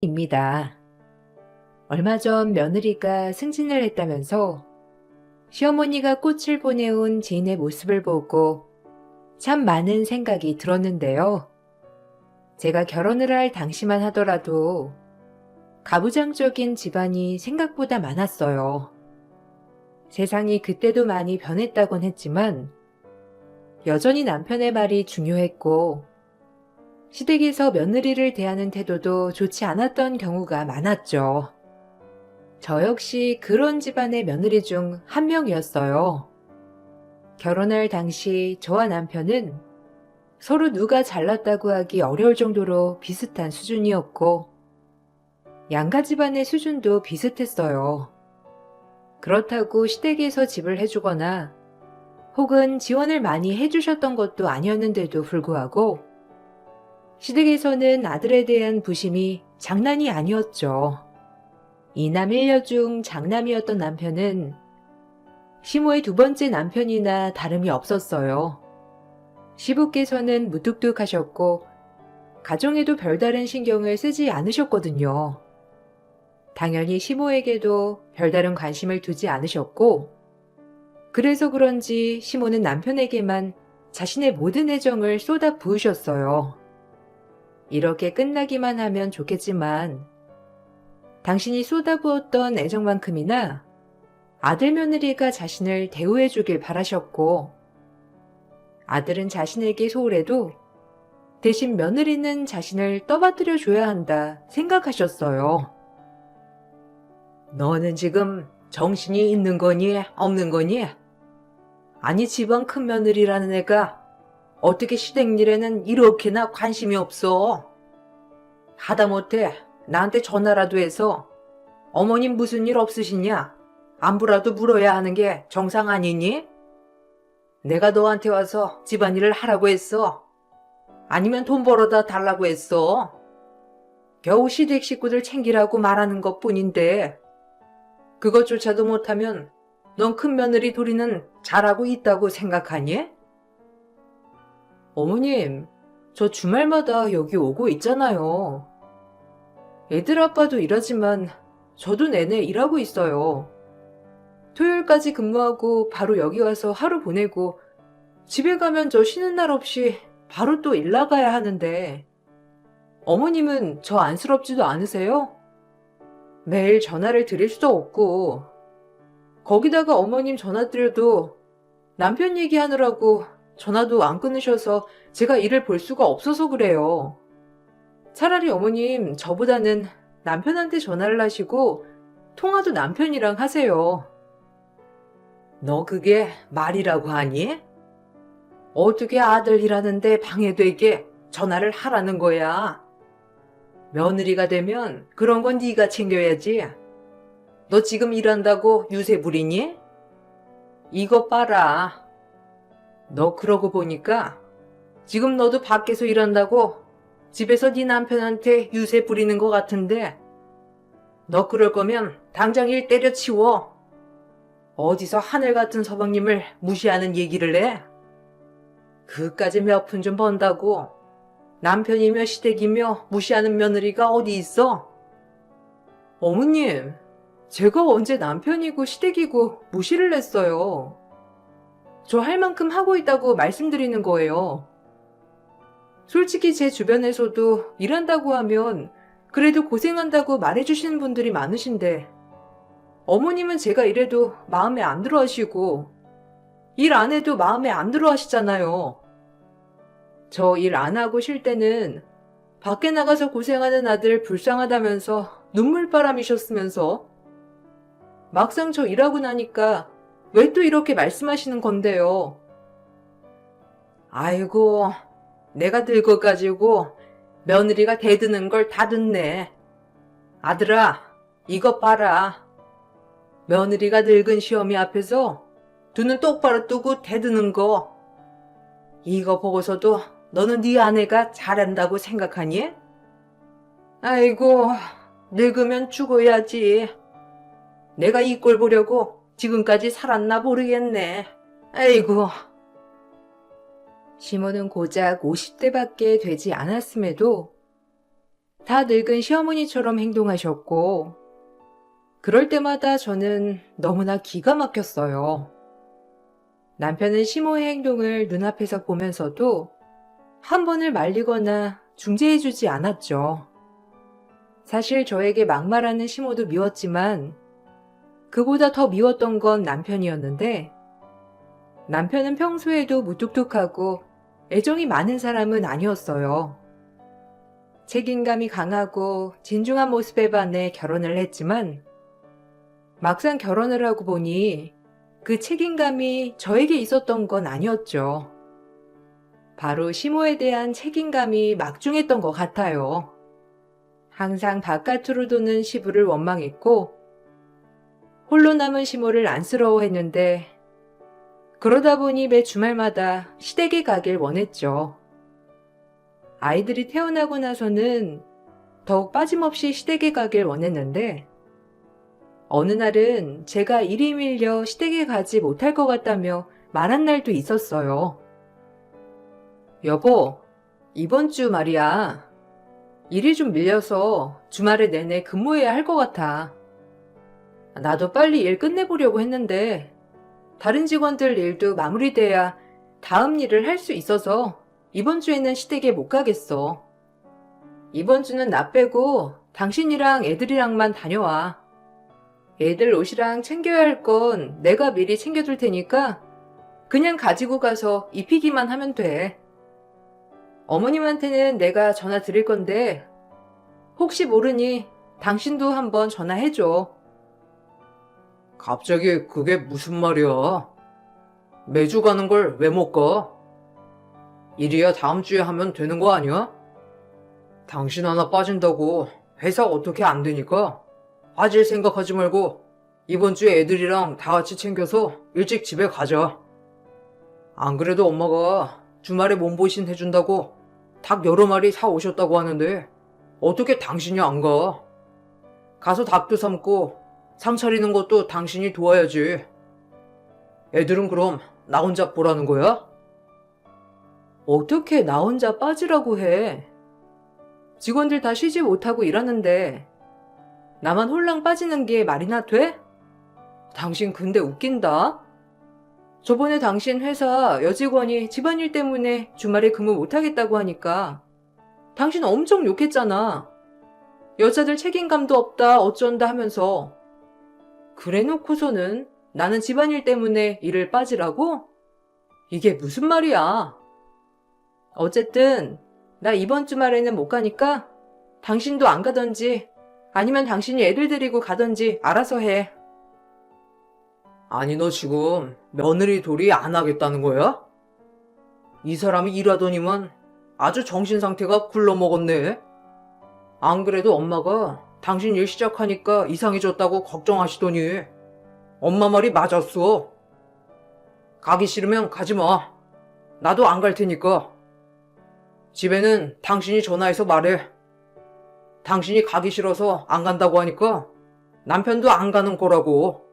입니다. 얼마 전 며느리가 승진을 했다면서 시어머니가 꽃을 보내온 지인의 모습을 보고 참 많은 생각이 들었는데요. 제가 결혼을 할 당시만 하더라도 가부장적인 집안이 생각보다 많았어요. 세상이 그때도 많이 변했다곤 했지만 여전히 남편의 말이 중요했고 시댁에서 며느리를 대하는 태도도 좋지 않았던 경우가 많았죠. 저 역시 그런 집안의 며느리 중 한 명이었어요. 결혼할 당시 저와 남편은 서로 누가 잘났다고 하기 어려울 정도로 비슷한 수준이었고 양가 집안의 수준도 비슷했어요. 그렇다고 시댁에서 집을 해주거나 혹은 지원을 많이 해주셨던 것도 아니었는데도 불구하고 시댁에서는 아들에 대한 부심이 장난이 아니었죠. 이남 1녀 중 장남이었던 남편은 시모의 두 번째 남편이나 다름이 없었어요. 시부께서는 무뚝뚝하셨고 가정에도 별다른 신경을 쓰지 않으셨거든요. 당연히 시모에게도 별다른 관심을 두지 않으셨고 그래서 그런지 시모는 남편에게만 자신의 모든 애정을 쏟아 부으셨어요. 이렇게 끝나기만 하면 좋겠지만 당신이 쏟아부었던 애정만큼이나 아들 며느리가 자신을 대우해 주길 바라셨고 아들은 자신에게 소홀해도 대신 며느리는 자신을 떠받들여 줘야 한다 생각하셨어요. 너는 지금 정신이 있는 거니 없는 거니? 아니 집안 큰 며느리라는 애가 어떻게 시댁 일에는 이렇게나 관심이 없어? 하다못해 나한테 전화라도 해서 어머님 무슨 일 없으시냐? 안부라도 물어야 하는 게 정상 아니니? 내가 너한테 와서 집안일을 하라고 했어? 아니면 돈 벌어다 달라고 했어? 겨우 시댁 식구들 챙기라고 말하는 것뿐인데 그것조차도 못하면 넌 큰 며느리 도리는 잘하고 있다고 생각하니? 어머님, 저 주말마다 여기 오고 있잖아요. 애들 아빠도 일하지만 저도 내내 일하고 있어요. 토요일까지 근무하고 바로 여기 와서 하루 보내고 집에 가면 저 쉬는 날 없이 바로 또 일 나가야 하는데 어머님은 저 안쓰럽지도 않으세요? 매일 전화를 드릴 수도 없고 거기다가 어머님 전화 드려도 남편 얘기하느라고 전화도 안 끊으셔서 제가 일을 볼 수가 없어서 그래요. 차라리 어머님 저보다는 남편한테 전화를 하시고 통화도 남편이랑 하세요. 너 그게 말이라고 하니? 어떻게 아들 일하는데 방해되게 전화를 하라는 거야? 며느리가 되면 그런 건 네가 챙겨야지. 너 지금 일한다고 유세 부리니? 이것 봐라. 너 그러고 보니까 지금 너도 밖에서 일한다고 집에서 네 남편한테 유세 부리는 것 같은데 너 그럴 거면 당장 일 때려치워. 어디서 하늘 같은 서방님을 무시하는 얘기를 해? 그까지 몇 푼 좀 번다고 남편이며 시댁이며 무시하는 며느리가 어디 있어? 어머님, 제가 언제 남편이고 시댁이고 무시를 했어요. 저 할 만큼 하고 있다고 말씀드리는 거예요. 솔직히 제 주변에서도 일한다고 하면 그래도 고생한다고 말해주시는 분들이 많으신데 어머님은 제가 이래도 마음에 안 들어 하시고 일 안 해도 마음에 안 들어 하시잖아요. 저 일 안 하고 쉴 때는 밖에 나가서 고생하는 아들 불쌍하다면서 눈물바람이셨으면서 막상 저 일하고 나니까 왜 또 이렇게 말씀하시는 건데요. 아이고, 내가 늙어가지고 며느리가 대드는 걸 다 듣네. 아들아, 이것 봐라. 며느리가 늙은 시어미 앞에서 두 눈 똑바로 뜨고 대드는 거. 이거 보고서도 너는 네 아내가 잘한다고 생각하니? 아이고, 늙으면 죽어야지. 내가 이 꼴 보려고 지금까지 살았나 모르겠네. 아이고. 시모는 고작 50대밖에 되지 않았음에도 다 늙은 시어머니처럼 행동하셨고, 그럴 때마다 저는 너무나 기가 막혔어요. 남편은 시모의 행동을 눈앞에서 보면서도 한 번을 말리거나 중재해주지 않았죠. 사실 저에게 막말하는 시모도 미웠지만 그보다 더 미웠던 건 남편이었는데, 남편은 평소에도 무뚝뚝하고 애정이 많은 사람은 아니었어요. 책임감이 강하고 진중한 모습에 반해 결혼을 했지만 막상 결혼을 하고 보니 그 책임감이 저에게 있었던 건 아니었죠. 바로 시모에 대한 책임감이 막중했던 것 같아요. 항상 바깥으로 도는 시부를 원망했고 홀로 남은 시모를 안쓰러워했는데, 그러다 보니 매 주말마다 시댁에 가길 원했죠. 아이들이 태어나고 나서는 더욱 빠짐없이 시댁에 가길 원했는데, 어느 날은 제가 일이 밀려 시댁에 가지 못할 것 같다며 말한 날도 있었어요. 여보, 이번 주 말이야. 일이 좀 밀려서 주말에 내내 근무해야 할 것 같아. 나도 빨리 일 끝내보려고 했는데 다른 직원들 일도 마무리돼야 다음 일을 할 수 있어서 이번 주에는 시댁에 못 가겠어. 이번 주는 나 빼고 당신이랑 애들이랑만 다녀와. 애들 옷이랑 챙겨야 할 건 내가 미리 챙겨둘 테니까 그냥 가지고 가서 입히기만 하면 돼. 어머님한테는 내가 전화 드릴 건데 혹시 모르니 당신도 한번 전화해줘. 갑자기 그게 무슨 말이야? 매주 가는 걸 왜 못 가? 일이야 다음 주에 하면 되는 거 아니야? 당신 하나 빠진다고 회사 어떻게 안 되니까 빠질 생각하지 말고 이번 주에 애들이랑 다 같이 챙겨서 일찍 집에 가자. 안 그래도 엄마가 주말에 몸보신 해준다고 닭 여러 마리 사 오셨다고 하는데 어떻게 당신이 안 가? 가서 닭도 삶고 상 차리는 것도 당신이 도와야지. 애들은 그럼 나 혼자 보라는 거야? 어떻게 나 혼자 빠지라고 해? 직원들 다 쉬지 못하고 일하는데 나만 홀랑 빠지는 게 말이나 돼? 당신 근데 웃긴다. 저번에 당신 회사 여직원이 집안일 때문에 주말에 근무 못하겠다고 하니까 당신 엄청 욕했잖아. 여자들 책임감도 없다 어쩐다 하면서. 그래 놓고서는 나는 집안일 때문에 일을 빠지라고? 이게 무슨 말이야? 어쨌든 나 이번 주말에는 못 가니까 당신도 안 가던지 아니면 당신이 애들 데리고 가던지 알아서 해. 아니 너 지금 며느리 도리 안 하겠다는 거야? 이 사람이 일하더니만 아주 정신 상태가 굴러먹었네. 안 그래도 엄마가 당신 일 시작하니까 이상해졌다고 걱정하시더니 엄마 말이 맞았어. 가기 싫으면 가지 마. 나도 안 갈 테니까. 집에는 당신이 전화해서 말해. 당신이 가기 싫어서 안 간다고 하니까 남편도 안 가는 거라고.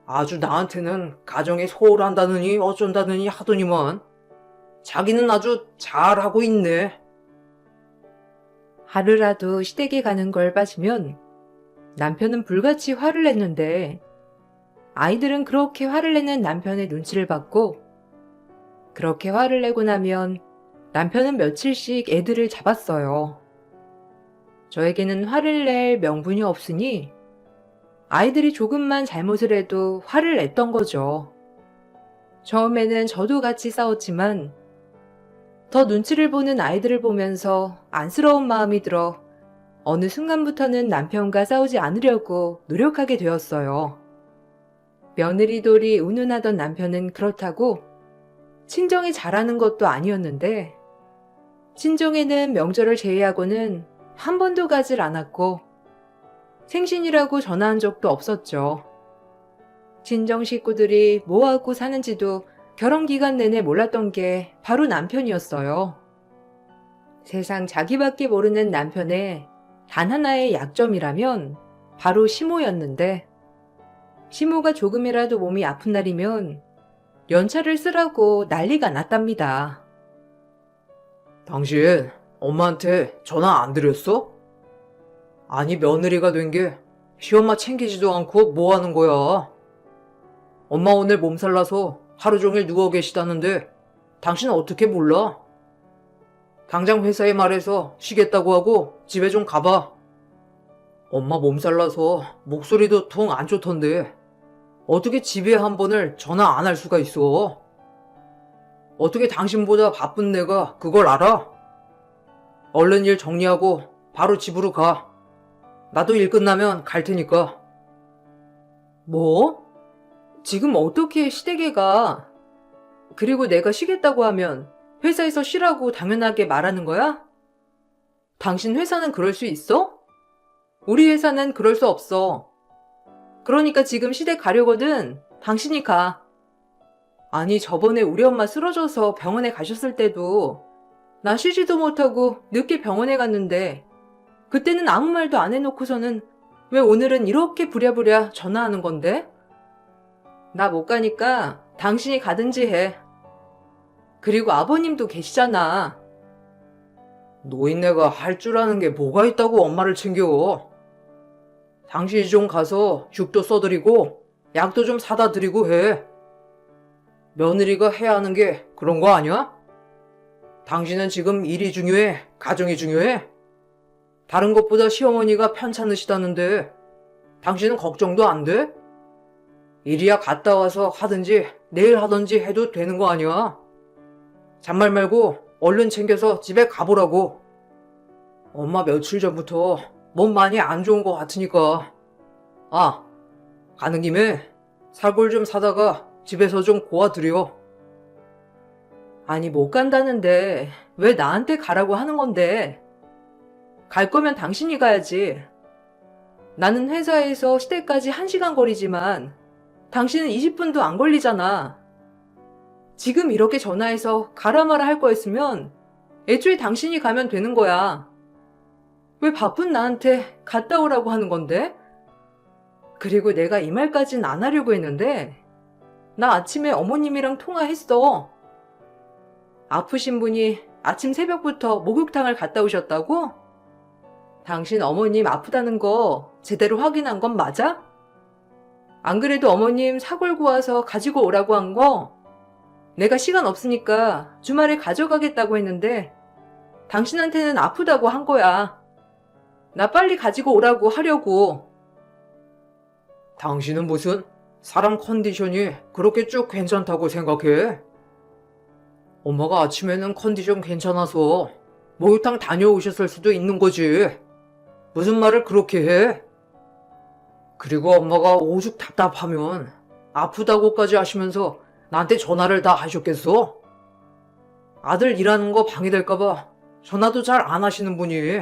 아주 나한테는 가정에 소홀한다느니 어쩐다느니 하더니만 자기는 아주 잘하고 있네. 하루라도 시댁에 가는 걸 빠지면 남편은 불같이 화를 냈는데, 아이들은 그렇게 화를 내는 남편의 눈치를 받고, 그렇게 화를 내고 나면 남편은 며칠씩 애들을 잡았어요. 저에게는 화를 낼 명분이 없으니 아이들이 조금만 잘못을 해도 화를 냈던 거죠. 처음에는 저도 같이 싸웠지만 더 눈치를 보는 아이들을 보면서 안쓰러운 마음이 들어 어느 순간부터는 남편과 싸우지 않으려고 노력하게 되었어요. 며느리돌이 운운하던 남편은 그렇다고 친정이 잘하는 것도 아니었는데, 친정에는 명절을 제외하고는 한 번도 가질 않았고 생신이라고 전화한 적도 없었죠. 친정 식구들이 뭐하고 사는지도 결혼 기간 내내 몰랐던 게 바로 남편이었어요. 세상 자기밖에 모르는 남편의 단 하나의 약점이라면 바로 시모였는데, 시모가 조금이라도 몸이 아픈 날이면 연차를 쓰라고 난리가 났답니다. 당신 엄마한테 전화 안 드렸어? 아니, 며느리가 된 게 시엄마 챙기지도 않고 뭐 하는 거야? 엄마 오늘 몸살 나서 하루 종일 누워 계시다는데 당신은 어떻게 몰라? 당장 회사에 말해서 쉬겠다고 하고 집에 좀 가봐. 엄마 몸살 나서 목소리도 통 안 좋던데 어떻게 집에 한 번을 전화 안 할 수가 있어? 어떻게 당신보다 바쁜 내가 그걸 알아? 얼른 일 정리하고 바로 집으로 가. 나도 일 끝나면 갈 테니까. 뭐? 지금 어떻게 시댁에가? 그리고 내가 쉬겠다고 하면 회사에서 쉬라고 당연하게 말하는 거야? 당신 회사는 그럴 수 있어? 우리 회사는 그럴 수 없어. 그러니까 지금 시댁 가려거든. 당신이 가. 아니, 저번에 우리 엄마 쓰러져서 병원에 가셨을 때도 나 쉬지도 못하고 늦게 병원에 갔는데 그때는 아무 말도 안 해놓고서는 왜 오늘은 이렇게 부랴부랴 전화하는 건데? 나 못 가니까 당신이 가든지 해. 그리고 아버님도 계시잖아. 노인네가 할 줄 아는 게 뭐가 있다고 엄마를 챙겨. 당신이 좀 가서 죽도 써드리고 약도 좀 사다 드리고 해. 며느리가 해야 하는 게 그런 거 아니야? 당신은 지금 일이 중요해? 가정이 중요해? 다른 것보다 시어머니가 편찮으시다는데 당신은 걱정도 안 돼? 일이야 갔다 와서 하든지 내일 하든지 해도 되는 거 아니야? 잔말 말고 얼른 챙겨서 집에 가보라고. 엄마 며칠 전부터 몸 많이 안 좋은 것 같으니까. 아, 가는 김에 사골 좀 사다가 집에서 좀 고아드려. 아니, 못 간다는데 왜 나한테 가라고 하는 건데? 갈 거면 당신이 가야지. 나는 회사에서 시댁까지 1시간 거리지만 당신은 20분도 안 걸리잖아. 지금 이렇게 전화해서 가라 마라 할 거였으면 애초에 당신이 가면 되는 거야. 왜 바쁜 나한테 갔다 오라고 하는 건데? 그리고 내가 이 말까진 안 하려고 했는데 나 아침에 어머님이랑 통화했어. 아프신 분이 아침 새벽부터 목욕탕을 갔다 오셨다고? 당신 어머님 아프다는 거 제대로 확인한 건 맞아? 안 그래도 어머님 사골 구워서 가지고 오라고 한 거 내가 시간 없으니까 주말에 가져가겠다고 했는데 당신한테는 아프다고 한 거야. 나 빨리 가지고 오라고 하려고. 당신은 무슨 사람 컨디션이 그렇게 쭉 괜찮다고 생각해? 엄마가 아침에는 컨디션 괜찮아서 목욕탕 다녀오셨을 수도 있는 거지. 무슨 말을 그렇게 해? 그리고 엄마가 오죽 답답하면 아프다고까지 하시면서 나한테 전화를 다 하셨겠어? 아들 일하는 거 방해될까봐 전화도 잘 안 하시는 분이.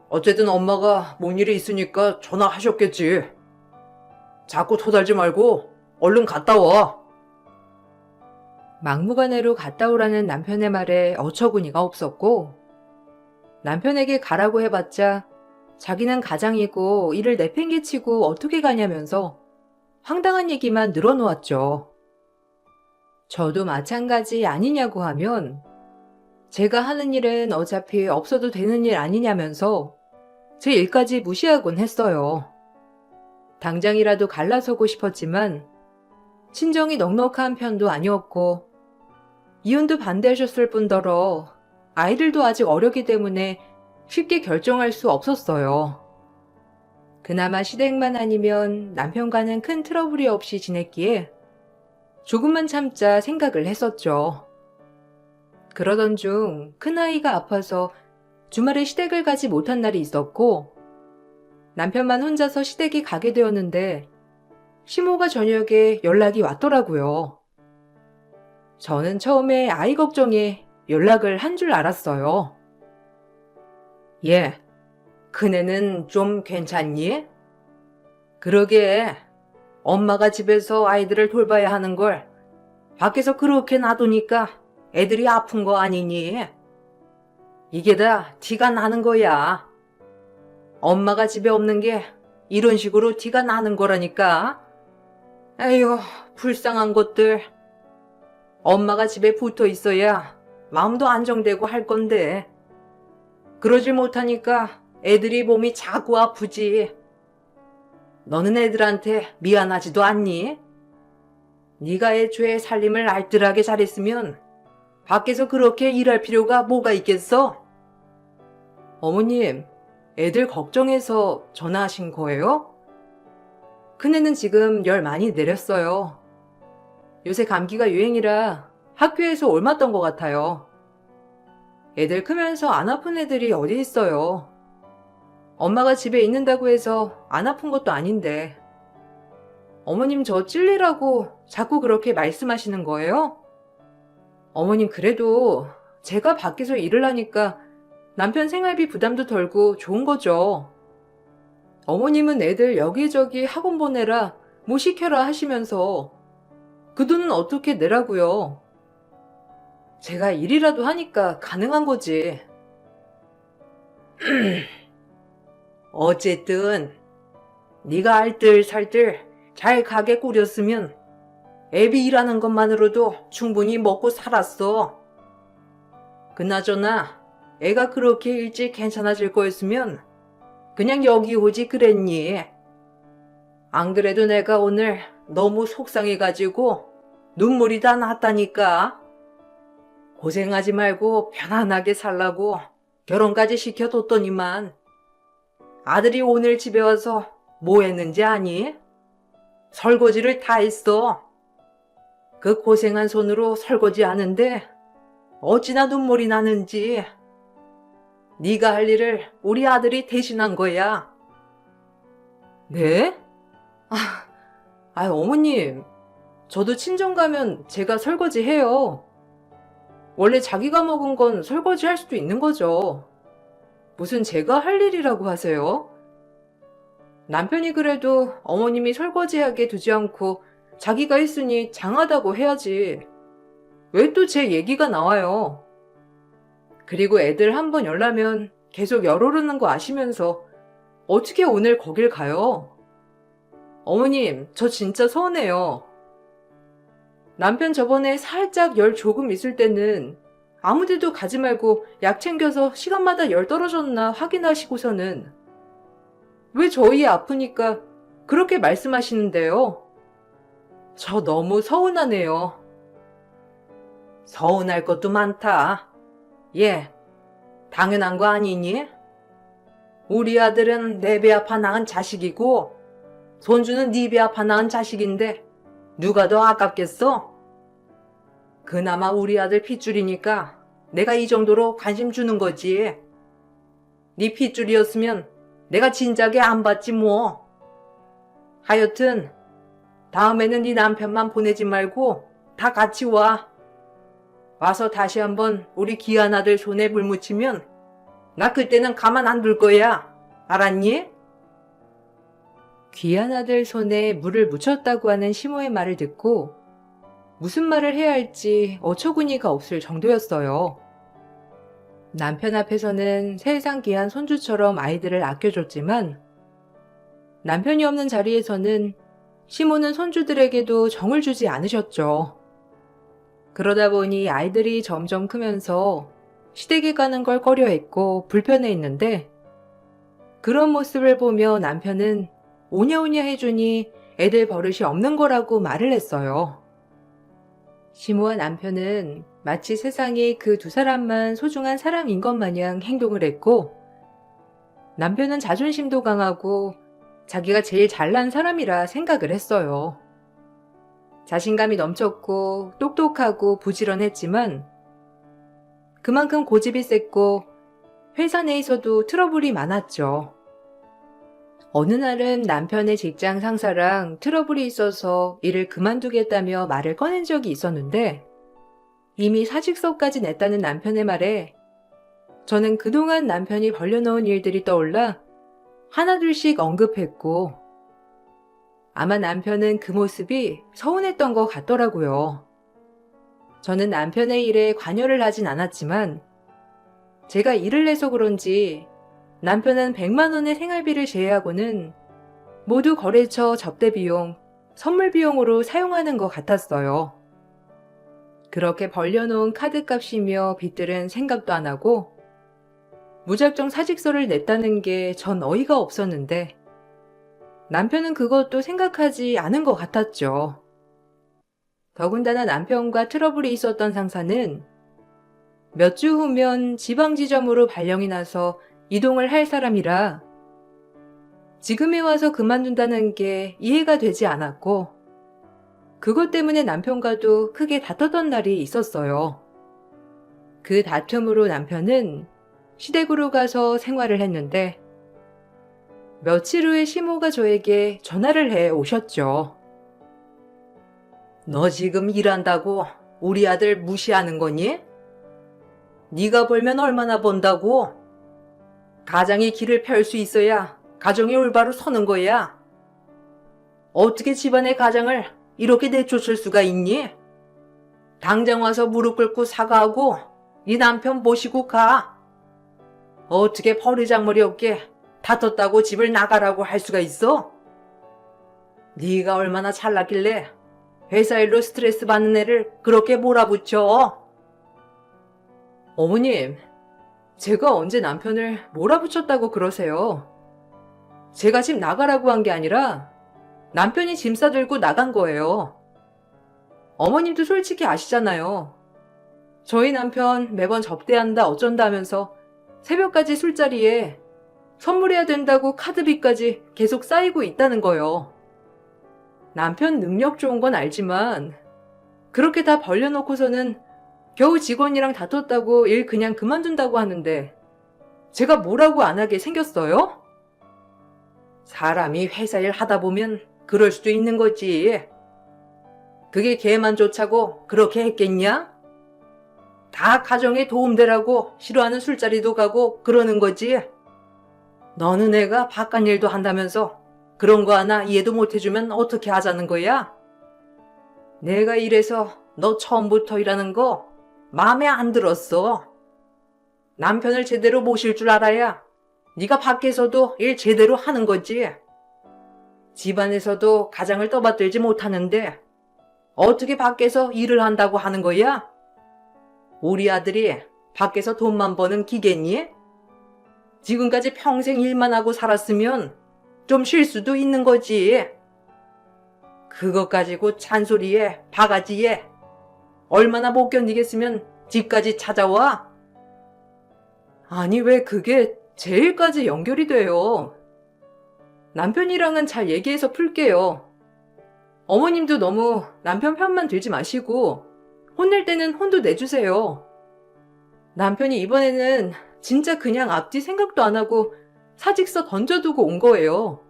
어쨌든 엄마가 뭔 일이 있으니까 전화하셨겠지. 자꾸 토달지 말고 얼른 갔다 와. 막무가내로 갔다 오라는 남편의 말에 어처구니가 없었고 남편에게 가라고 해봤자 자기는 가장이고 일을 내팽개치고 어떻게 가냐면서 황당한 얘기만 늘어놓았죠. 저도 마찬가지 아니냐고 하면 제가 하는 일은 어차피 없어도 되는 일 아니냐면서 제 일까지 무시하곤 했어요. 당장이라도 갈라서고 싶었지만 친정이 넉넉한 편도 아니었고 이혼도 반대하셨을 뿐더러 아이들도 아직 어렸기 때문에 쉽게 결정할 수 없었어요. 그나마 시댁만 아니면 남편과는 큰 트러블이 없이 지냈기에 조금만 참자 생각을 했었죠. 그러던 중 큰아이가 아파서 주말에 시댁을 가지 못한 날이 있었고 남편만 혼자서 시댁에 가게 되었는데 시모가 저녁에 연락이 왔더라고요. 저는 처음에 아이 걱정에 연락을 한 줄 알았어요. 예, 큰애는 좀 괜찮니? 그러게, 엄마가 집에서 아이들을 돌봐야 하는 걸 밖에서 그렇게 놔두니까 애들이 아픈 거 아니니? 이게 다 티가 나는 거야. 엄마가 집에 없는 게 이런 식으로 티가 나는 거라니까. 에휴, 불쌍한 것들. 엄마가 집에 붙어 있어야 마음도 안정되고 할 건데 그러질 못하니까 애들이 몸이 자꾸 아프지. 너는 애들한테 미안하지도 않니? 네가 애초에 살림을 알뜰하게 잘했으면 밖에서 그렇게 일할 필요가 뭐가 있겠어? 어머님, 애들 걱정해서 전화하신 거예요? 큰애는 지금 열 많이 내렸어요. 요새 감기가 유행이라 학교에서 옮았던 것 같아요. 애들 크면서 안 아픈 애들이 어디 있어요. 엄마가 집에 있는다고 해서 안 아픈 것도 아닌데. 어머님 저 찔리라고 자꾸 그렇게 말씀하시는 거예요? 어머님 그래도 제가 밖에서 일을 하니까 남편 생활비 부담도 덜고 좋은 거죠. 어머님은 애들 여기저기 학원 보내라 뭐 시켜라 하시면서 그 돈은 어떻게 내라고요? 제가 일이라도 하니까 가능한 거지. 어쨌든 네가 알뜰살뜰 잘 가게 꾸렸으면 애비 일하는 것만으로도 충분히 먹고 살았어. 그나저나 애가 그렇게 일찍 괜찮아질 거였으면 그냥 여기 오지 그랬니? 안 그래도 내가 오늘 너무 속상해가지고 눈물이 다 났다니까. 고생하지 말고 편안하게 살라고 결혼까지 시켜뒀더니만 아들이 오늘 집에 와서 뭐 했는지 아니? 설거지를 다 했어. 그 고생한 손으로 설거지 하는데 어찌나 눈물이 나는지. 네가 할 일을 우리 아들이 대신한 거야. 네? 어머님. 저도 친정 가면 제가 설거지 해요. 원래 자기가 먹은 건 설거지 할 수도 있는 거죠. 무슨 제가 할 일이라고 하세요? 남편이 그래도 어머님이 설거지하게 두지 않고 자기가 했으니 장하다고 해야지. 왜 또 제 얘기가 나와요? 그리고 애들 한번 열나면 계속 열 오르는 거 아시면서 어떻게 오늘 거길 가요? 어머님, 저 진짜 서운해요. 남편 저번에 살짝 열 조금 있을 때는 아무 데도 가지 말고 약 챙겨서 시간마다 열 떨어졌나 확인하시고서는 왜 저희 아프니까 그렇게 말씀하시는데요? 저 너무 서운하네요. 서운할 것도 많다. 예, 당연한 거 아니니? 우리 아들은 내 배 아파 낳은 자식이고 손주는 네 배 아파 낳은 자식인데 누가 더 아깝겠어? 그나마 우리 아들 핏줄이니까 내가 이 정도로 관심 주는 거지. 네 핏줄이었으면 내가 진작에 안 받지 뭐. 하여튼 다음에는 네 남편만 보내지 말고 다 같이 와. 와서 다시 한번 우리 귀한 아들 손에 물 묻히면 나 그때는 가만 안 둘 거야. 알았니? 귀한 아들 손에 물을 묻혔다고 하는 시모의 말을 듣고 무슨 말을 해야 할지 어처구니가 없을 정도였어요. 남편 앞에서는 세상 귀한 손주처럼 아이들을 아껴줬지만 남편이 없는 자리에서는 시모는 손주들에게도 정을 주지 않으셨죠. 그러다 보니 아이들이 점점 크면서 시댁에 가는 걸 꺼려했고 불편해했는데 그런 모습을 보며 남편은 오냐오냐 해주니 애들 버릇이 없는 거라고 말을 했어요. 시모와 남편은 마치 세상에 그 두 사람만 소중한 사람인 것 마냥 행동을 했고 남편은 자존심도 강하고 자기가 제일 잘난 사람이라 생각을 했어요. 자신감이 넘쳤고 똑똑하고 부지런했지만 그만큼 고집이 셌고 회사 내에서도 트러블이 많았죠. 어느 날은 남편의 직장 상사랑 트러블이 있어서 일을 그만두겠다며 말을 꺼낸 적이 있었는데 이미 사직서까지 냈다는 남편의 말에 저는 그동안 남편이 벌려놓은 일들이 떠올라 하나둘씩 언급했고 아마 남편은 그 모습이 서운했던 것 같더라고요. 저는 남편의 일에 관여를 하진 않았지만 제가 일을 내서 그런지 남편은 100만 원의 생활비를 제외하고는 모두 거래처 접대비용, 선물비용으로 사용하는 것 같았어요. 그렇게 벌려놓은 카드값이며 빚들은 생각도 안 하고 무작정 사직서를 냈다는 게 전 어이가 없었는데 남편은 그것도 생각하지 않은 것 같았죠. 더군다나 남편과 트러블이 있었던 상사는 몇 주 후면 지방지점으로 발령이 나서 이동을 할 사람이라 지금에 와서 그만둔다는 게 이해가 되지 않았고 그것 때문에 남편과도 크게 다퉜던 날이 있었어요. 그 다툼으로 남편은 시댁으로 가서 생활을 했는데 며칠 후에 시모가 저에게 전화를 해 오셨죠. 너 지금 일한다고 우리 아들 무시하는 거니? 네가 벌면 얼마나 번다고? 가장이 길을 펼 수 있어야 가정이 올바로 서는 거야. 어떻게 집안의 가장을 이렇게 내쫓을 수가 있니? 당장 와서 무릎 꿇고 사과하고 네 남편 모시고 가. 어떻게 버리장머리 없게 다퉜다고 집을 나가라고 할 수가 있어? 네가 얼마나 잘났길래 회사 일로 스트레스 받는 애를 그렇게 몰아붙여? 어머님, 제가 언제 남편을 몰아붙였다고 그러세요? 제가 집 나가라고 한 게 아니라 남편이 짐 싸들고 나간 거예요. 어머님도 솔직히 아시잖아요. 저희 남편 매번 접대한다 어쩐다 하면서 새벽까지 술자리에 선물해야 된다고 카드비까지 계속 쌓이고 있다는 거요. 남편 능력 좋은 건 알지만 그렇게 다 벌려놓고서는 겨우 직원이랑 다퉜다고 일 그냥 그만둔다고 하는데 제가 뭐라고 안 하게 생겼어요? 사람이 회사 일 하다 보면 그럴 수도 있는 거지. 그게 걔만 좋자고 그렇게 했겠냐? 다 가정에 도움되라고 싫어하는 술자리도 가고 그러는 거지. 너는 애가 바깥 일도 한다면서 그런 거 하나 이해도 못 해주면 어떻게 하자는 거야? 내가 이래서 너 처음부터 일하는 거 마음에 안 들었어. 남편을 제대로 모실 줄 알아야 네가 밖에서도 일 제대로 하는 거지. 집안에서도 가장을 떠받들지 못하는데 어떻게 밖에서 일을 한다고 하는 거야? 우리 아들이 밖에서 돈만 버는 기계니? 지금까지 평생 일만 하고 살았으면 좀 쉴 수도 있는 거지. 그것 가지고 잔소리에 바가지에 얼마나 못 견디겠으면 집까지 찾아와? 아니 왜 그게 제 일까지 연결이 돼요? 남편이랑은 잘 얘기해서 풀게요. 어머님도 너무 남편 편만 들지 마시고 혼낼 때는 혼도 내주세요. 남편이 이번에는 진짜 그냥 앞뒤 생각도 안 하고 사직서 던져두고 온 거예요.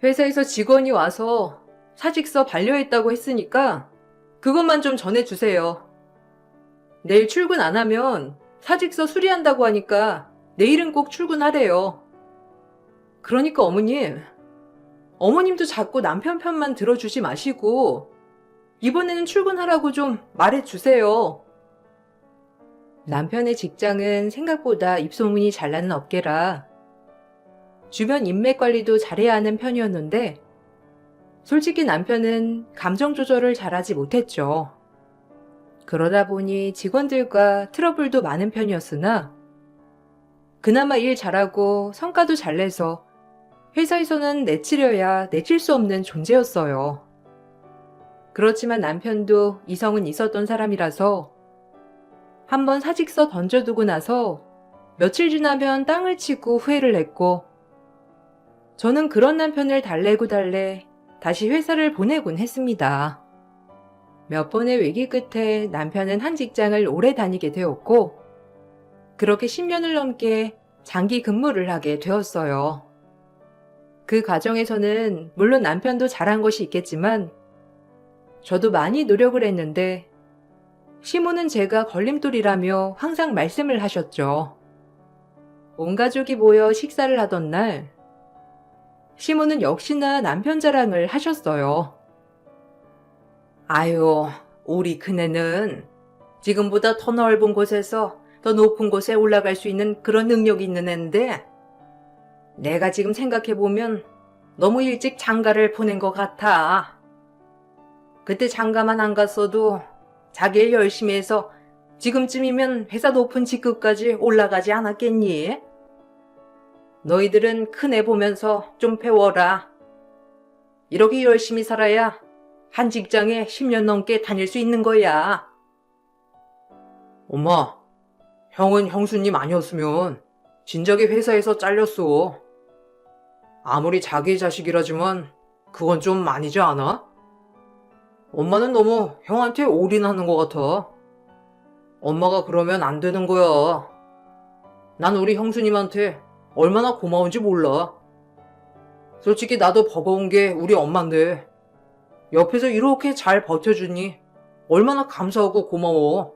회사에서 직원이 와서 사직서 반려했다고 했으니까 그것만 좀 전해주세요. 내일 출근 안 하면 사직서 수리한다고 하니까 내일은 꼭 출근하래요. 그러니까 어머님도 자꾸 남편 편만 들어주지 마시고 이번에는 출근하라고 좀 말해주세요. 남편의 직장은 생각보다 입소문이 잘 나는 업계라 주변 인맥 관리도 잘해야 하는 편이었는데 솔직히 남편은 감정 조절을 잘하지 못했죠. 그러다 보니 직원들과 트러블도 많은 편이었으나 그나마 일 잘하고 성과도 잘 내서 회사에서는 내치려야 내칠 수 없는 존재였어요. 그렇지만 남편도 이성은 있었던 사람이라서 한번 사직서 던져두고 나서 며칠 지나면 땅을 치고 후회를 했고 저는 그런 남편을 달래고 달래 다시 회사를 보내곤 했습니다. 몇 번의 외기 끝에 남편은 한 직장을 오래 다니게 되었고 그렇게 10년을 넘게 장기 근무를 하게 되었어요. 그 과정에서는 물론 남편도 잘한 것이 있겠지만 저도 많이 노력을 했는데 시모는 제가 걸림돌이라며 항상 말씀을 하셨죠. 온 가족이 모여 식사를 하던 날 시모는 역시나 남편 자랑을 하셨어요. 아유, 우리 큰애는 지금보다 더 넓은 곳에서 더 높은 곳에 올라갈 수 있는 그런 능력이 있는 애인데 내가 지금 생각해보면 너무 일찍 장가를 보낸 것 같아. 그때 장가만 안 갔어도 자기 일 열심히 해서 지금쯤이면 회사 높은 직급까지 올라가지 않았겠니? 너희들은 큰 애 보면서 좀 배워라. 이렇게 열심히 살아야 한 직장에 10년 넘게 다닐 수 있는 거야. 엄마, 형은 형수님 아니었으면 진작에 회사에서 잘렸어. 아무리 자기 자식이라지만 그건 좀 아니지 않아? 엄마는 너무 형한테 올인하는 것 같아. 엄마가 그러면 안 되는 거야. 난 우리 형수님한테 얼마나 고마운지 몰라. 솔직히 나도 버거운 게 우리 엄마인데 옆에서 이렇게 잘 버텨주니 얼마나 감사하고 고마워.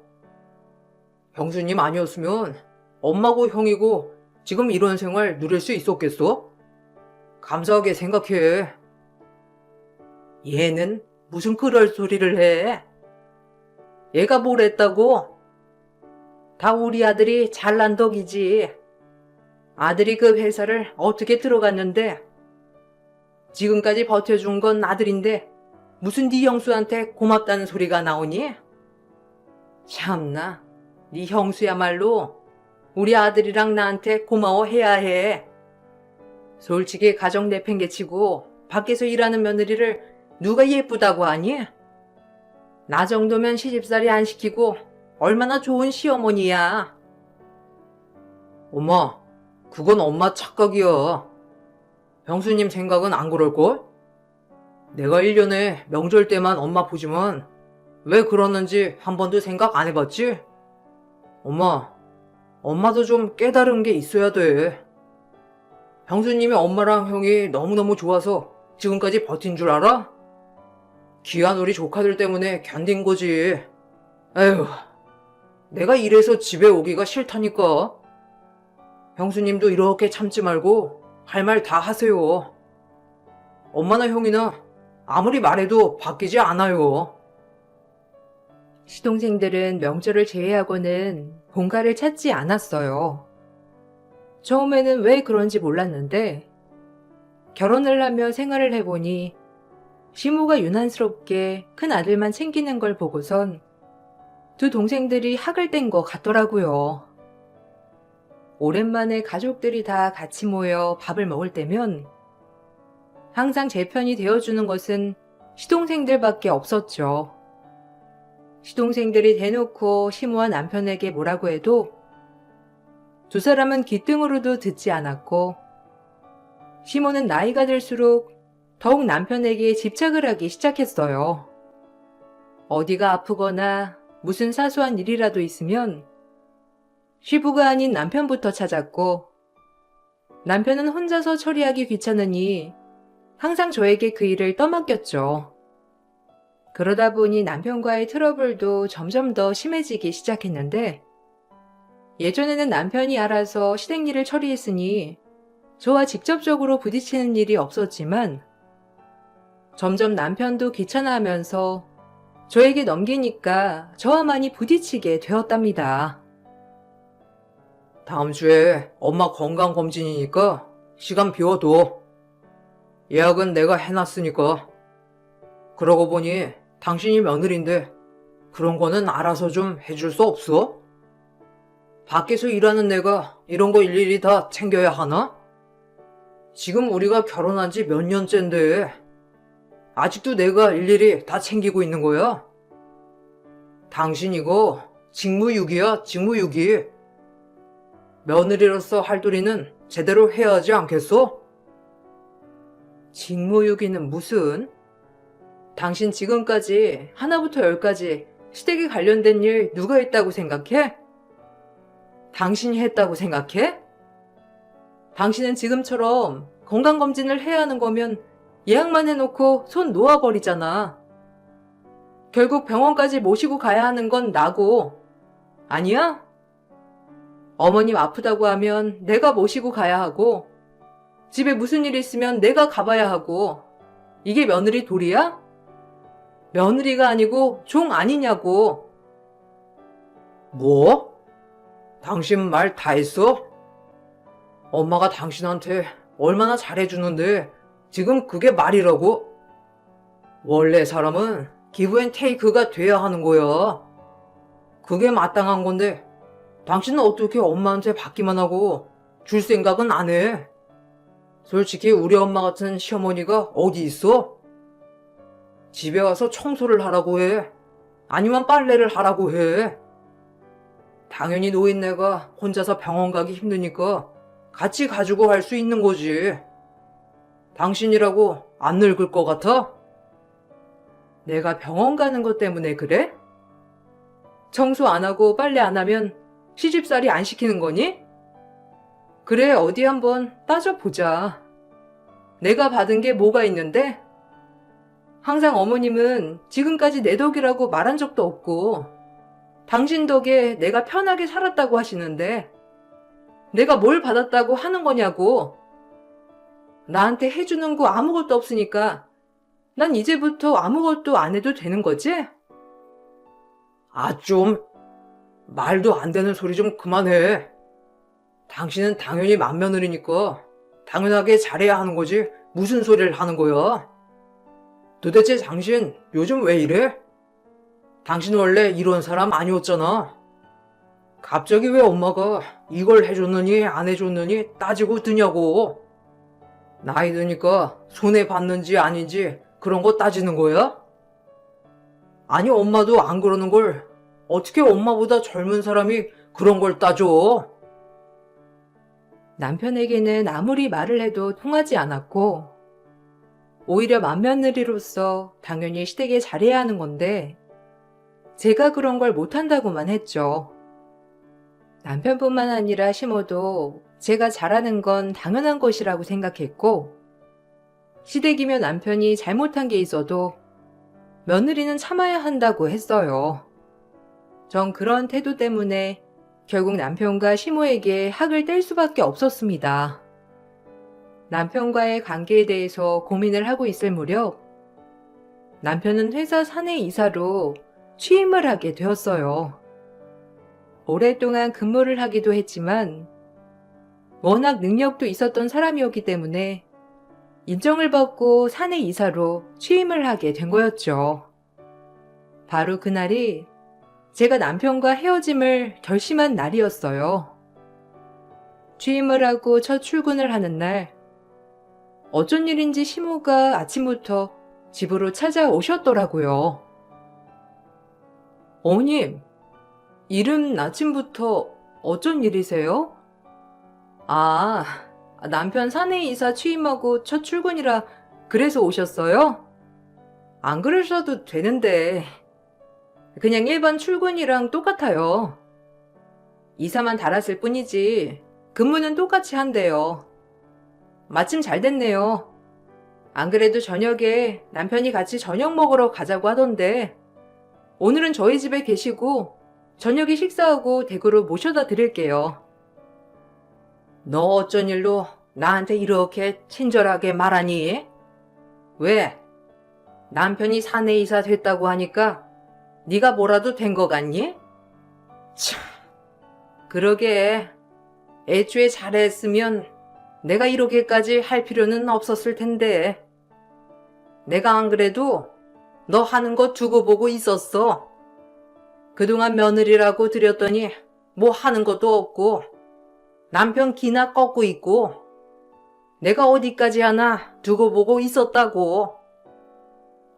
형수님 아니었으면 엄마고 형이고 지금 이런 생활 누릴 수 있었겠어? 감사하게 생각해. 얘는 무슨 그럴 소리를 해? 얘가 뭘 했다고? 다 우리 아들이 잘난 덕이지. 아들이 그 회사를 어떻게 들어갔는데 지금까지 버텨준 건 아들인데 무슨 네 형수한테 고맙다는 소리가 나오니? 참나, 네 형수야말로 우리 아들이랑 나한테 고마워해야 해. 솔직히 가정 내팽개치고 밖에서 일하는 며느리를 누가 예쁘다고 하니? 나 정도면 시집살이 안 시키고 얼마나 좋은 시어머니야. 엄마, 그건 엄마 착각이야. 형수님 생각은 안 그럴걸? 내가 1년에 명절 때만 엄마 보지만 왜 그러는지 한 번도 생각 안 해봤지? 엄마, 엄마도 좀 깨달은 게 있어야 돼. 형수님이 엄마랑 형이 너무너무 좋아서 지금까지 버틴 줄 알아? 귀한 우리 조카들 때문에 견딘 거지. 에휴, 내가 이래서 집에 오기가 싫다니까. 형수님도 이렇게 참지 말고 할 말 다 하세요. 엄마나 형이나 아무리 말해도 바뀌지 않아요. 시동생들은 명절을 제외하고는 본가를 찾지 않았어요. 처음에는 왜 그런지 몰랐는데 결혼을 하며 생활을 해보니 시모가 유난스럽게 큰 아들만 챙기는 걸 보고선 두 동생들이 학을 뗀 것 같더라고요. 오랜만에 가족들이 다 같이 모여 밥을 먹을 때면 항상 제 편이 되어주는 것은 시동생들밖에 없었죠. 시동생들이 대놓고 시모와 남편에게 뭐라고 해도 두 사람은 귀등으로도 듣지 않았고 시모는 나이가 들수록 더욱 남편에게 집착을 하기 시작했어요. 어디가 아프거나 무슨 사소한 일이라도 있으면 시부가 아닌 남편부터 찾았고 남편은 혼자서 처리하기 귀찮으니 항상 저에게 그 일을 떠맡겼죠. 그러다 보니 남편과의 트러블도 점점 더 심해지기 시작했는데 예전에는 남편이 알아서 시댁일을 처리했으니 저와 직접적으로 부딪히는 일이 없었지만 점점 남편도 귀찮아하면서 저에게 넘기니까 저와 많이 부딪히게 되었답니다. 다음 주에 엄마 건강검진이니까 시간 비워둬. 예약은 내가 해놨으니까. 그러고 보니 당신이 며느리인데 그런 거는 알아서 좀 해줄 수 없어? 밖에서 일하는 내가 이런 거 일일이 다 챙겨야 하나? 지금 우리가 결혼한 지 몇 년째인데 아직도 내가 일일이 다 챙기고 있는 거야? 당신 이거 직무유기야, 직무유기. 며느리로서 할 도리는 제대로 해야 하지 않겠어? 직무유기는 무슨? 당신 지금까지 하나부터 열까지 시댁에 관련된 일 누가 했다고 생각해? 당신이 했다고 생각해? 당신은 지금처럼 건강검진을 해야 하는 거면 예약만 해놓고 손 놓아버리잖아. 결국 병원까지 모시고 가야 하는 건 나고, 아니야? 어머님 아프다고 하면 내가 모시고 가야 하고, 집에 무슨 일 있으면 내가 가봐야 하고, 이게 며느리 도리야? 며느리가 아니고 종 아니냐고. 뭐? 당신 말 다 했어? 엄마가 당신한테 얼마나 잘해주는데 지금 그게 말이라고? 원래 사람은 기브 앤 테이크가 돼야 하는 거야. 그게 마땅한 건데 당신은 어떻게 엄마한테 받기만 하고 줄 생각은 안 해? 솔직히 우리 엄마 같은 시어머니가 어디 있어? 집에 와서 청소를 하라고 해. 아니면 빨래를 하라고 해. 당연히 노인네가 혼자서 병원 가기 힘드니까 같이 가지고 갈 수 있는 거지. 당신이라고 안 늙을 것 같아? 내가 병원 가는 것 때문에 그래? 청소 안 하고 빨래 안 하면 시집살이 안 시키는 거니? 그래, 어디 한번 따져보자. 내가 받은 게 뭐가 있는데? 항상 어머님은 지금까지 내 덕이라고 말한 적도 없고 당신 덕에 내가 편하게 살았다고 하시는데 내가 뭘 받았다고 하는 거냐고. 나한테 해주는 거 아무것도 없으니까 난 이제부터 아무것도 안 해도 되는 거지? 아, 좀 말도 안 되는 소리 좀 그만해. 당신은 당연히 맏며느리니까 당연하게 잘해야 하는 거지 무슨 소리를 하는 거야? 도대체 당신 요즘 왜 이래? 당신 원래 이런 사람 아니었잖아. 갑자기 왜 엄마가 이걸 해줬느니 안 해줬느니 따지고 드냐고. 나이 드니까 손해 받는지 아닌지 그런 거 따지는 거야? 아니, 엄마도 안 그러는 걸 어떻게 엄마보다 젊은 사람이 그런 걸 따져? 남편에게는 아무리 말을 해도 통하지 않았고 오히려 맏며느리로서 당연히 시댁에 잘해야 하는 건데 제가 그런 걸 못한다고만 했죠. 남편뿐만 아니라 시모도 제가 잘하는 건 당연한 것이라고 생각했고 시댁이면 남편이 잘못한 게 있어도 며느리는 참아야 한다고 했어요. 전 그런 태도 때문에 결국 남편과 시모에게 학을 뗄 수밖에 없었습니다. 남편과의 관계에 대해서 고민을 하고 있을 무렵 남편은 회사 사내 이사로 취임을 하게 되었어요. 오랫동안 근무를 하기도 했지만 워낙 능력도 있었던 사람이었기 때문에 인정을 받고 사내 이사로 취임을 하게 된 거였죠. 바로 그날이 제가 남편과 헤어짐을 결심한 날이었어요. 취임을 하고 첫 출근을 하는 날 어쩐 일인지 시모가 아침부터 집으로 찾아오셨더라고요. 어머님, 이른 아침부터 어쩐 일이세요? 아, 남편 사내 이사 취임하고 첫 출근이라 그래서 오셨어요? 안 그러셔도 되는데 그냥 일반 출근이랑 똑같아요. 이사만 달았을 뿐이지 근무는 똑같이 한대요. 마침 잘 됐네요. 안 그래도 저녁에 남편이 같이 저녁 먹으러 가자고 하던데 오늘은 저희 집에 계시고 저녁에 식사하고 댁으로 모셔다 드릴게요. 너 어쩐 일로 나한테 이렇게 친절하게 말하니? 왜? 남편이 사내이사 됐다고 하니까 네가 뭐라도 된 거 같니? 참, 그러게 애초에 잘했으면 내가 이렇게까지 할 필요는 없었을 텐데. 내가 안 그래도 너 하는 거 두고 보고 있었어. 그동안 며느리라고 들였더니 뭐 하는 것도 없고 남편 기나 꺾고 있고 내가 어디까지 하나 두고 보고 있었다고.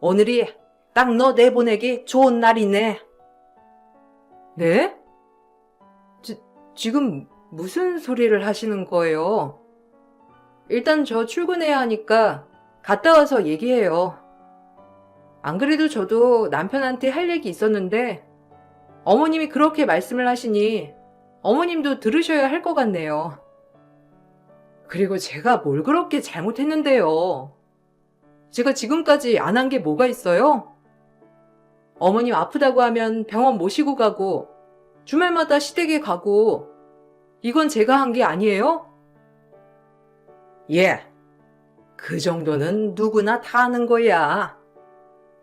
오늘이 딱 너 내보내기 좋은 날이네. 네? 지금 무슨 소리를 하시는 거예요? 일단 저 출근해야 하니까 갔다 와서 얘기해요. 안 그래도 저도 남편한테 할 얘기 있었는데 어머님이 그렇게 말씀을 하시니 어머님도 들으셔야 할 것 같네요. 그리고 제가 뭘 그렇게 잘못했는데요. 제가 지금까지 안 한 게 뭐가 있어요? 어머님 아프다고 하면 병원 모시고 가고 주말마다 시댁에 가고 이건 제가 한 게 아니에요? 예, 그 정도는 누구나 다 하는 거야.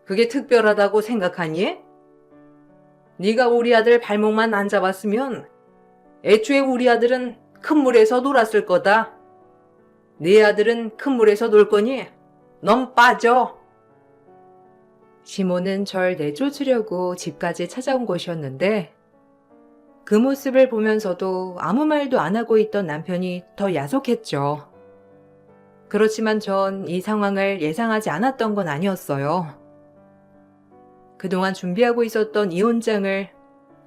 그게 특별하다고 생각하니? 네가 우리 아들 발목만 안 잡았으면 애초에 우리 아들은 큰 물에서 놀았을 거다. 네 아들은 큰 물에서 놀 거니 넌 빠져. 시모는 절 내쫓으려고 집까지 찾아온 것이었는데 그 모습을 보면서도 아무 말도 안 하고 있던 남편이 더 야속했죠. 그렇지만 전 이 상황을 예상하지 않았던 건 아니었어요. 그동안 준비하고 있었던 이혼장을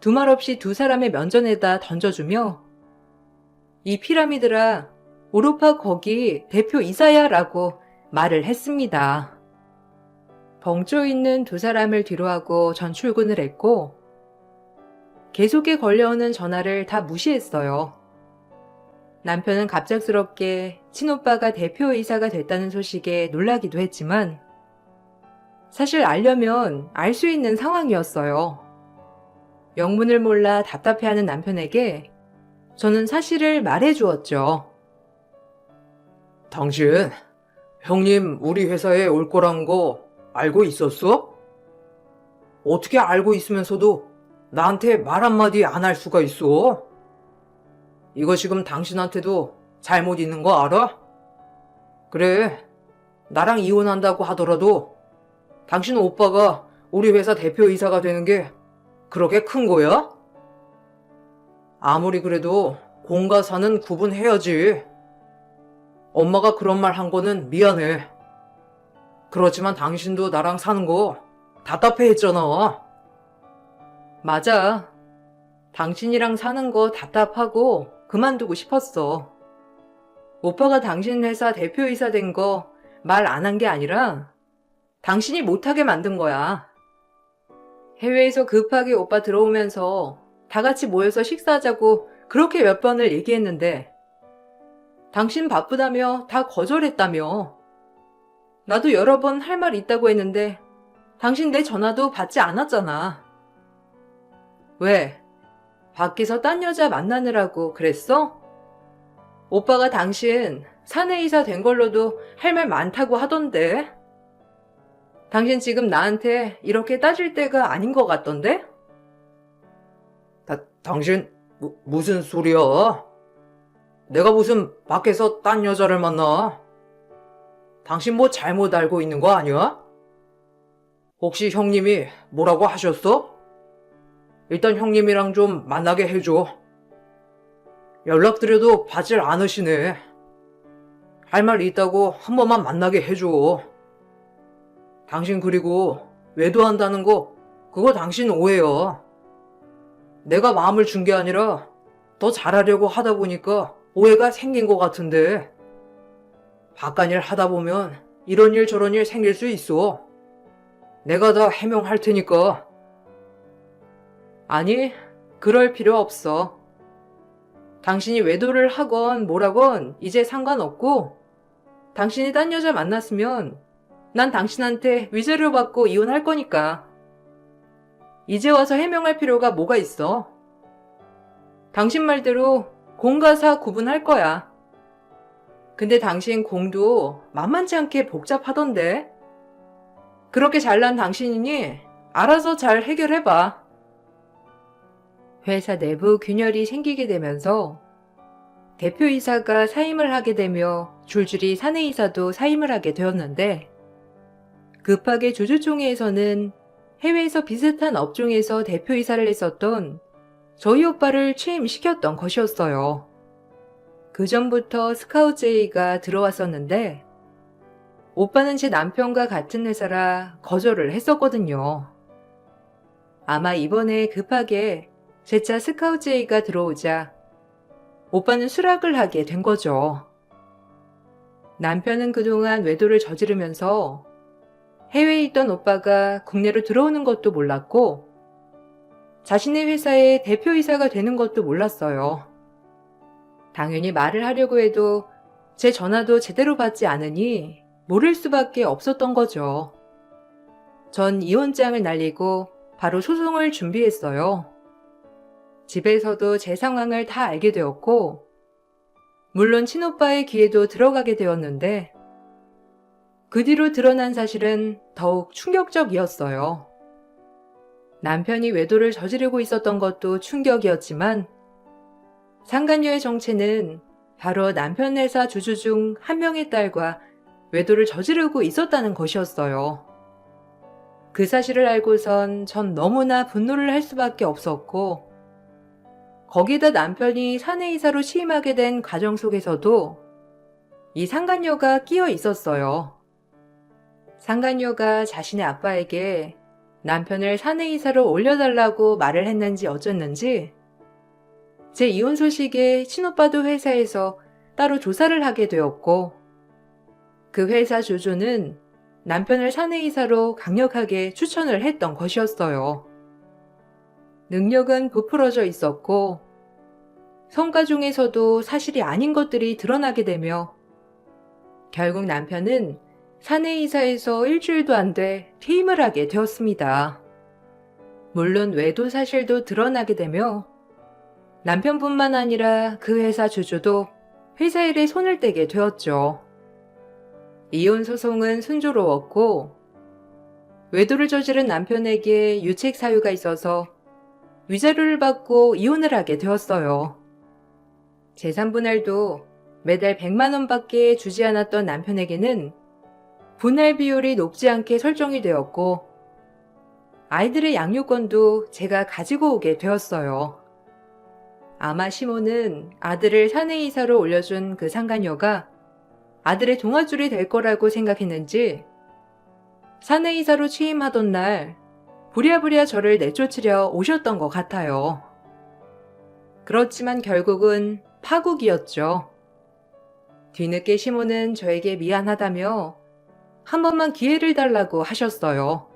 두말 없이 두 사람의 면전에다 던져주며 이 피라미드라 오로파 거기 대표 이사야 라고 말을 했습니다. 벙쪄 있는 두 사람을 뒤로하고 전 출근을 했고 계속해 걸려오는 전화를 다 무시했어요. 남편은 갑작스럽게 친오빠가 대표이사가 됐다는 소식에 놀라기도 했지만 사실 알려면 알 수 있는 상황이었어요. 영문을 몰라 답답해하는 남편에게 저는 사실을 말해주었죠. 당신, 형님 우리 회사에 올 거란 거 알고 있었어? 어떻게 알고 있으면서도 나한테 말 한마디 안 할 수가 있어? 이거 지금 당신한테도 잘못 있는 거 알아? 그래, 나랑 이혼한다고 하더라도 당신 오빠가 우리 회사 대표이사가 되는 게 그렇게 큰 거야? 아무리 그래도 공과 사는 구분해야지. 엄마가 그런 말 한 거는 미안해. 그렇지만 당신도 나랑 사는 거 답답해 했잖아. 맞아. 당신이랑 사는 거 답답하고 그만두고 싶었어. 오빠가 당신 회사 대표이사 된 거 말 안 한 게 아니라 당신이 못하게 만든 거야. 해외에서 급하게 오빠 들어오면서 다 같이 모여서 식사하자고 그렇게 몇 번을 얘기했는데 당신 바쁘다며 다 거절했다며. 나도 여러 번 할 말 있다고 했는데 당신 내 전화도 받지 않았잖아. 왜? 밖에서 딴 여자 만나느라고 그랬어? 오빠가 당신 사내이사 된 걸로도 할 말 많다고 하던데. 당신 지금 나한테 이렇게 따질 때가 아닌 것 같던데? 당신 무슨 소리야? 내가 무슨 밖에서 딴 여자를 만나? 당신 뭐 잘못 알고 있는 거 아니야? 혹시 형님이 뭐라고 하셨어? 일단 형님이랑 좀 만나게 해줘. 연락드려도 받질 않으시네. 할 말 있다고 한 번만 만나게 해줘. 당신 그리고 외도한다는 거 그거 당신 오해야. 내가 마음을 준 게 아니라 더 잘하려고 하다 보니까 오해가 생긴 것 같은데 바깥일 하다 보면 이런 일 저런 일 생길 수 있어. 내가 다 해명할 테니까. 아니, 그럴 필요 없어. 당신이 외도를 하건 뭐라건 이제 상관없고 당신이 딴 여자 만났으면 난 당신한테 위자료 받고 이혼할 거니까. 이제 와서 해명할 필요가 뭐가 있어. 당신 말대로 공과 사 구분할 거야. 근데 당신 공도 만만치 않게 복잡하던데. 그렇게 잘난 당신이니 알아서 잘 해결해봐. 회사 내부 균열이 생기게 되면서 대표이사가 사임을 하게 되며 줄줄이 사내이사도 사임을 하게 되었는데 급하게 주주총회에서는 해외에서 비슷한 업종에서 대표이사를 했었던 저희 오빠를 취임시켰던 것이었어요. 그 전부터 스카우트제의가 들어왔었는데 오빠는 제 남편과 같은 회사라 거절을 했었거든요. 아마 이번에 급하게 재차 스카우트제의가 들어오자 오빠는 수락을 하게 된 거죠. 남편은 그동안 외도를 저지르면서 해외에 있던 오빠가 국내로 들어오는 것도 몰랐고 자신의 회사의 대표이사가 되는 것도 몰랐어요. 당연히 말을 하려고 해도 제 전화도 제대로 받지 않으니 모를 수밖에 없었던 거죠. 전 이혼장을 날리고 바로 소송을 준비했어요. 집에서도 제 상황을 다 알게 되었고 물론 친오빠의 귀에도 들어가게 되었는데 그 뒤로 드러난 사실은 더욱 충격적이었어요. 남편이 외도를 저지르고 있었던 것도 충격이었지만 상간녀의 정체는 바로 남편 회사 주주 중 한 명의 딸과 외도를 저지르고 있었다는 것이었어요. 그 사실을 알고선 전 너무나 분노를 할 수밖에 없었고 거기다 남편이 사내이사로 취임하게 된 과정 속에서도 이 상간녀가 끼어 있었어요. 상간녀가 자신의 아빠에게 남편을 사내이사로 올려달라고 말을 했는지 어쨌는지 제 이혼 소식에 친오빠도 회사에서 따로 조사를 하게 되었고 그 회사 조조는 남편을 사내이사로 강력하게 추천을 했던 것이었어요. 능력은 부풀어져 있었고 성과 중에서도 사실이 아닌 것들이 드러나게 되며 결국 남편은 사내이사에서 일주일도 안 돼 퇴임을 하게 되었습니다. 물론 외도 사실도 드러나게 되며 남편뿐만 아니라 그 회사 주주도 회사 일에 손을 떼게 되었죠. 이혼 소송은 순조로웠고 외도를 저지른 남편에게 유책 사유가 있어서 위자료를 받고 이혼을 하게 되었어요. 재산 분할도 매달 100만 원밖에 주지 않았던 남편에게는 분할 비율이 높지 않게 설정이 되었고 아이들의 양육권도 제가 가지고 오게 되었어요. 아마 시모는 아들을 사내이사로 올려준 그 상간녀가 아들의 동아줄이 될 거라고 생각했는지 사내이사로 취임하던 날 부랴부랴 저를 내쫓으려 오셨던 것 같아요. 그렇지만 결국은 파국이었죠. 뒤늦게 시모는 저에게 미안하다며 한 번만 기회를 달라고 하셨어요.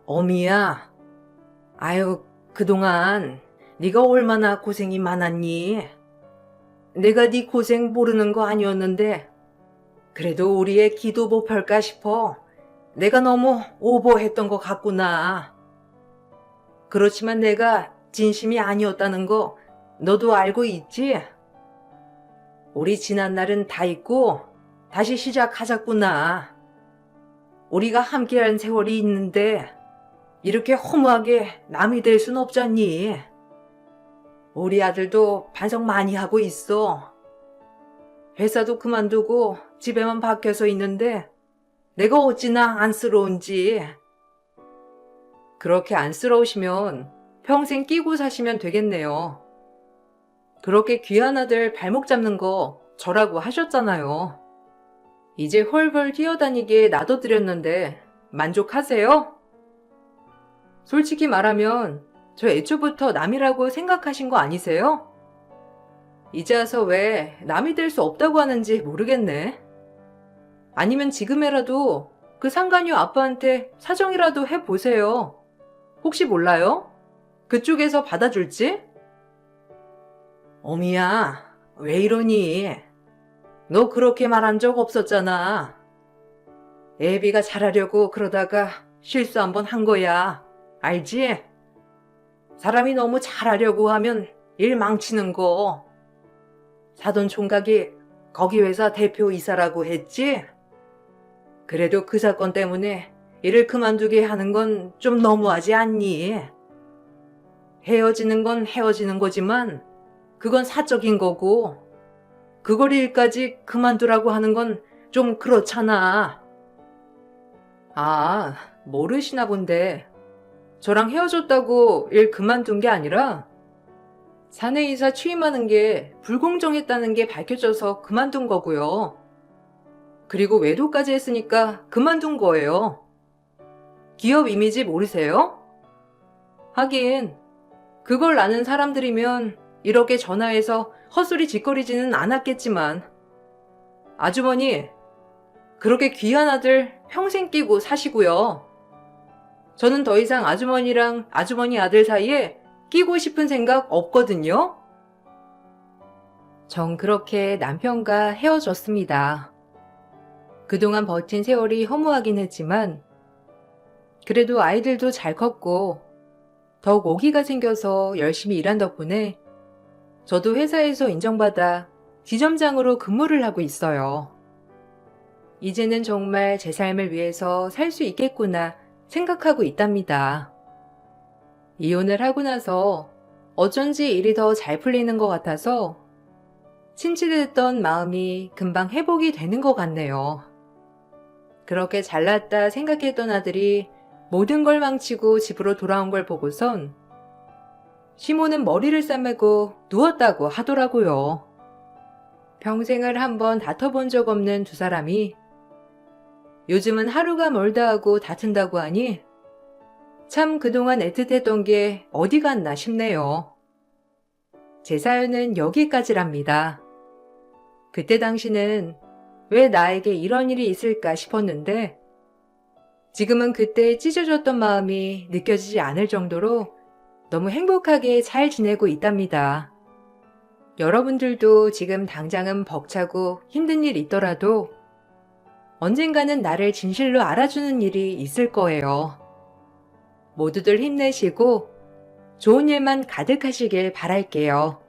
어미야, 아유, 그동안 네가 얼마나 고생이 많았니? 내가 네 고생 모르는 거 아니었는데 그래도 우리의 기도 보편까 싶어. 내가 너무 오버했던 것 같구나. 그렇지만 내가 진심이 아니었다는 거 너도 알고 있지? 우리 지난 날은 다 잊고 다시 시작하자꾸나. 우리가 함께한 세월이 있는데 이렇게 허무하게 남이 될 순 없잖니. 우리 아들도 반성 많이 하고 있어. 회사도 그만두고 집에만 박혀서 있는데 내가 어찌나 안쓰러운지. 그렇게 안쓰러우시면 평생 끼고 사시면 되겠네요. 그렇게 귀한 아들 발목 잡는 거 저라고 하셨잖아요. 이제 헐헐 뛰어다니게 놔둬드렸는데 만족하세요? 솔직히 말하면 저 애초부터 남이라고 생각하신 거 아니세요? 이제 와서 왜 남이 될 수 없다고 하는지 모르겠네. 아니면 지금이라도 그 상간녀 아빠한테 사정이라도 해보세요. 혹시 몰라요? 그쪽에서 받아줄지? 어미야, 왜 이러니? 너 그렇게 말한 적 없었잖아. 애비가 잘하려고 그러다가 실수 한번 한 거야. 알지? 사람이 너무 잘하려고 하면 일 망치는 거. 사돈 총각이 거기 회사 대표이사라고 했지? 그래도 그 사건 때문에 일을 그만두게 하는 건 좀 너무하지 않니? 헤어지는 건 헤어지는 거지만 그건 사적인 거고 그걸 일까지 그만두라고 하는 건 좀 그렇잖아. 아, 모르시나 본데 저랑 헤어졌다고 일 그만둔 게 아니라 사내이사 취임하는 게 불공정했다는 게 밝혀져서 그만둔 거고요. 그리고 외도까지 했으니까 그만둔 거예요. 기업 이미지 모르세요? 하긴 그걸 아는 사람들이면 이렇게 전화해서 헛소리 짓거리지는 않았겠지만 아주머니, 그렇게 귀한 아들 평생 끼고 사시고요. 저는 더 이상 아주머니랑 아주머니 아들 사이에 끼고 싶은 생각 없거든요. 전 그렇게 남편과 헤어졌습니다. 그동안 버틴 세월이 허무하긴 했지만 그래도 아이들도 잘 컸고 더욱 오기가 생겨서 열심히 일한 덕분에 저도 회사에서 인정받아 지점장으로 근무를 하고 있어요. 이제는 정말 제 삶을 위해서 살 수 있겠구나 생각하고 있답니다. 이혼을 하고 나서 어쩐지 일이 더 잘 풀리는 것 같아서 침체됐던 마음이 금방 회복이 되는 것 같네요. 그렇게 잘났다 생각했던 아들이 모든 걸 망치고 집으로 돌아온 걸 보고선 시모는 머리를 싸매고 누웠다고 하더라고요. 평생을 한번 다퉈본 적 없는 두 사람이 요즘은 하루가 멀다 하고 다툰다고 하니 참 그동안 애틋했던 게 어디 갔나 싶네요. 제 사연은 여기까지랍니다. 그때 당시는 왜 나에게 이런 일이 있을까 싶었는데 지금은 그때 찢어졌던 마음이 느껴지지 않을 정도로 너무 행복하게 잘 지내고 있답니다. 여러분들도 지금 당장은 벅차고 힘든 일 있더라도 언젠가는 나를 진실로 알아주는 일이 있을 거예요. 모두들 힘내시고 좋은 일만 가득하시길 바랄게요.